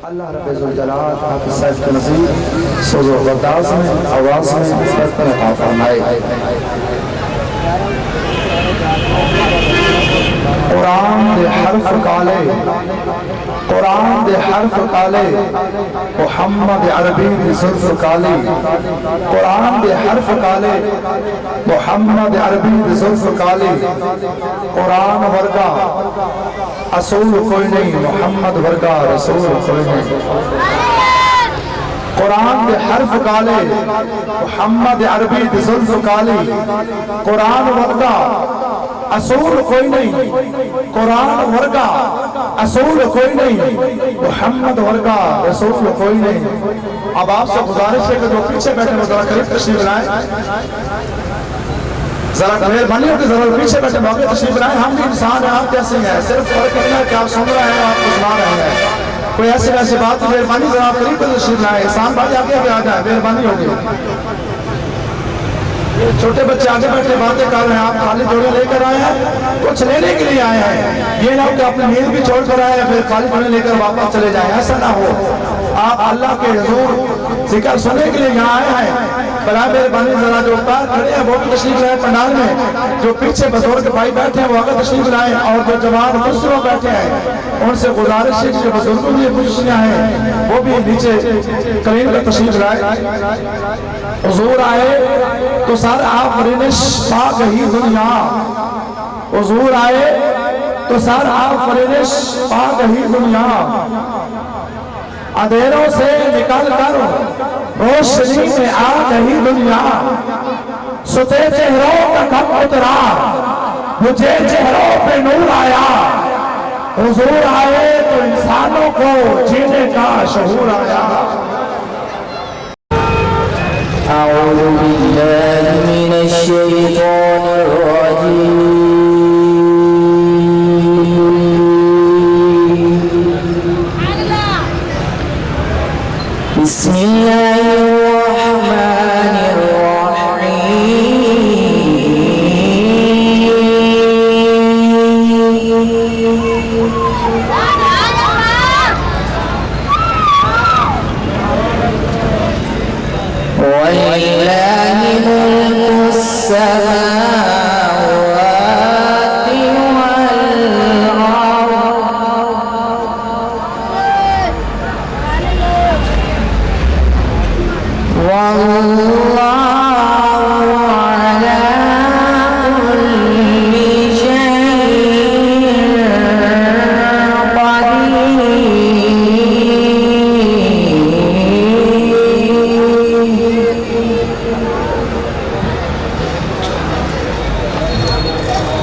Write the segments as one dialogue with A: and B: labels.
A: अल्लाह रब्बुल जलाल हाफिज़ साहब के नज़ीर सोज़ो बर्दाश्त में आवाज़ में बरकत अता फरमाए। कुरान दे हर्फ काले, कुरान दे हर्फ काले, मुहम्मद अरबी दी जुल्फ काली। कुरान दे हर्फ काले, मुहम्मद अरबी दी जुल्फ काली। कुरान वर्गा असूल कोई नहीं, मुहम्मद वर्गा रसूल कोई नहीं। कुरान दे हर्फ काले, मुहम्मद अरबी दी जुल्फ काली। कुरान वर्गा असूल कोई नहीं, कुरान वर्गा असूल कोई नहीं, मुहम्मद वर्गा रसूल कोई नहीं। अब आपसे गुजारिश है कि जो पीछे बैठे वो जरा करीब तशरीफ लाएं, जरा मेहरबानी होकर जरा पीछे बैठे मौके तशरीफ लाएं। हम भी इंसान हैं, आप कैसे हैं, सिर्फ फर्क इतना है कि आप सुन रहे हैं, आप सुना रहे हैं। कोई ऐसी वैसी बात मेहरबानी जरा आप करीब तशरीफ लाएं। इंसान भाई आगे आगे आ जाए, मेहरबानी होगी। छोटे बच्चे आगे बैठे बातें कर रहे हैं, आप खाली जोड़े लेकर आए हैं, कुछ लेने के लिए आए हैं। ये ना हो कि अपनी नींद भी छोड़ कर आए हैं फिर खाली जोड़े लेकर वापस चले जाएं, ऐसा ना हो। आप अल्लाह के हुजूर जिक्र सुनने के लिए यहाँ आए हैं। बड़ा मेहरबानी जरा जो पार खड़े हैं वो भी तशरीफ लाए पंडाल में, जो पीछे बुजुर्ग भाई बैठे हैं वो आगे तशरीफ लाए, और जो जवान दूसरों बैठे हैं उनसे गुजारिश है कि बुजुर्गों की खुशियाँ हैं वो भी नीचे करीब में तशरीफ लाए। हुजूर आए तो सारा आफरीनिश पा गई दुनिया, हुजूर आए तो सारा आफरीनिश पा गई दुनिया। अंधेरों से निकल कर रोशनी में आ गई दुनिया। सुते चेहरों का कम उतरा, मुझे चेहरों पे नूर आया। हुजूर आए तो इंसानों को जीने का शऊर आया।
B: أعوذ بالله من الشيطان الرجيم بسم الله الرحمن ولله ملك السماوات والأرض والله على كل شيء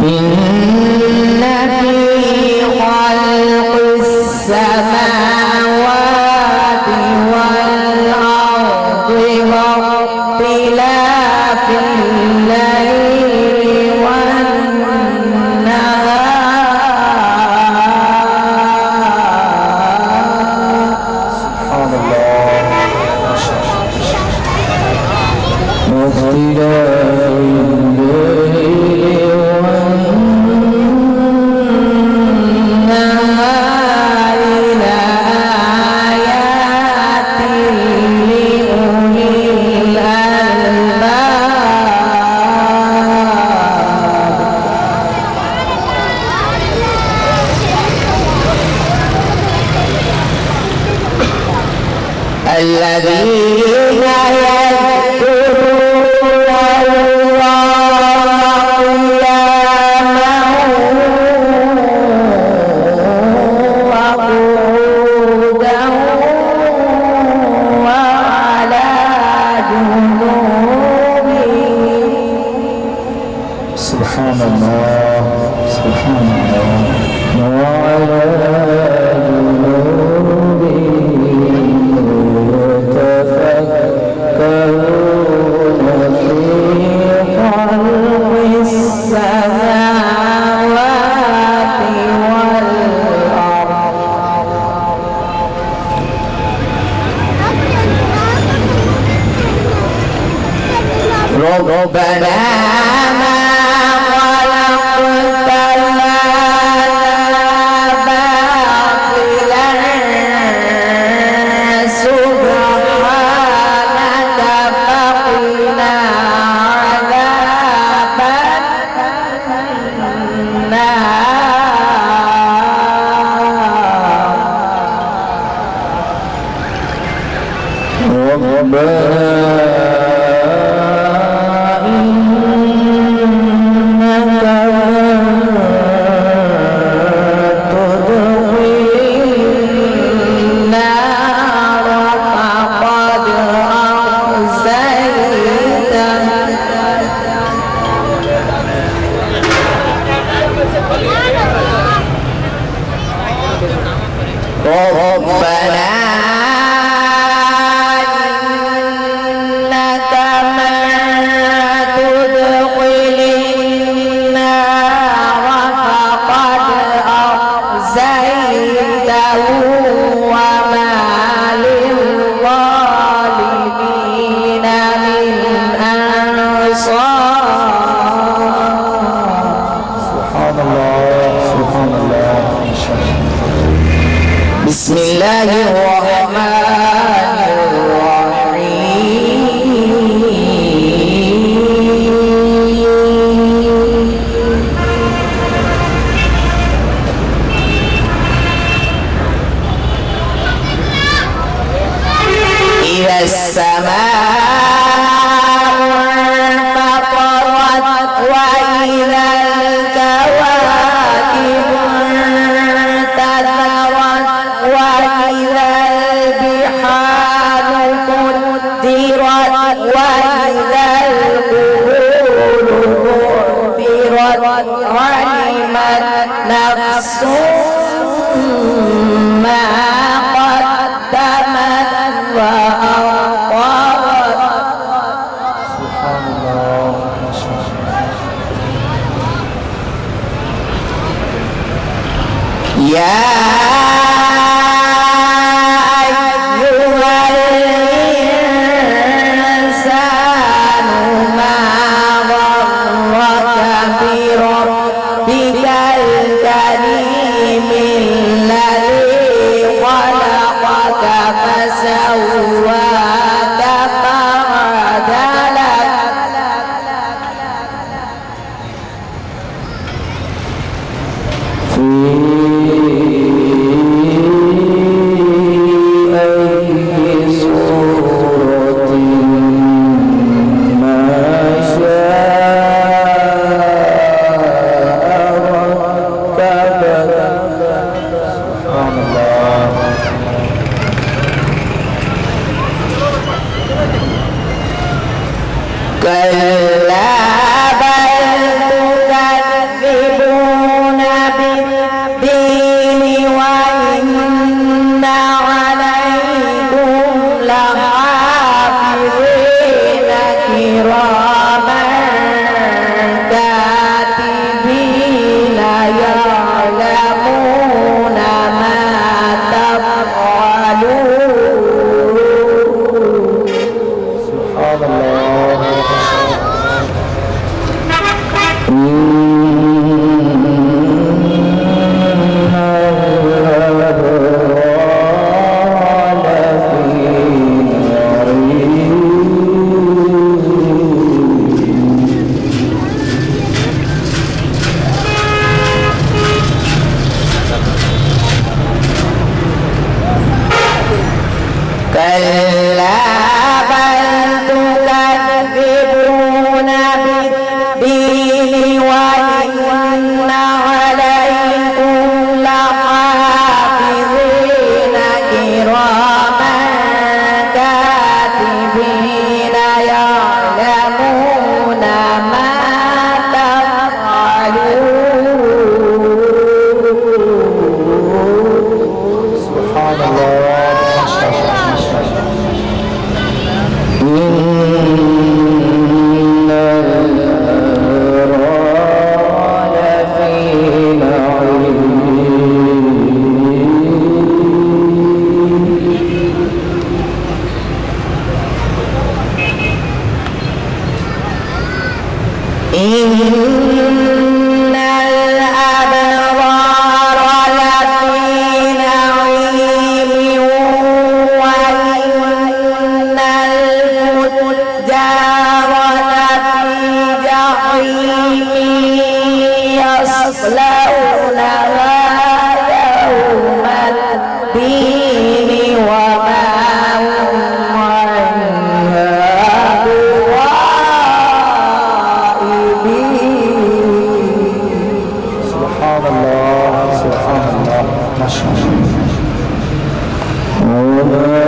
B: إن في خلق السماوات والأرض واختلاف الليل والنهار
A: سبحان الله ما شاء
B: واختلاف الليل والنهار لآيات لأولي الألباب الذين يذكرون الله قياما وقعودا وعلى جنوبهم
A: سبحان الله سبحان الله
B: وعلى جنوبهم يتفكرون في خلق السماوات والأرض ربنا ما خلقت لنا باطلا، سبحانك فقنا عذاب النار. بسم الله الرحمن الرحيم إذا السماء انفطرت وإذا الكواكب انتثرت وإذا البحار فجرت وإذا القبور بعثرت علمت نفس ما قدمت وأخرت.
A: سبحان الله ما شاء الله.
B: يا يوم الدين وما هم
C: وما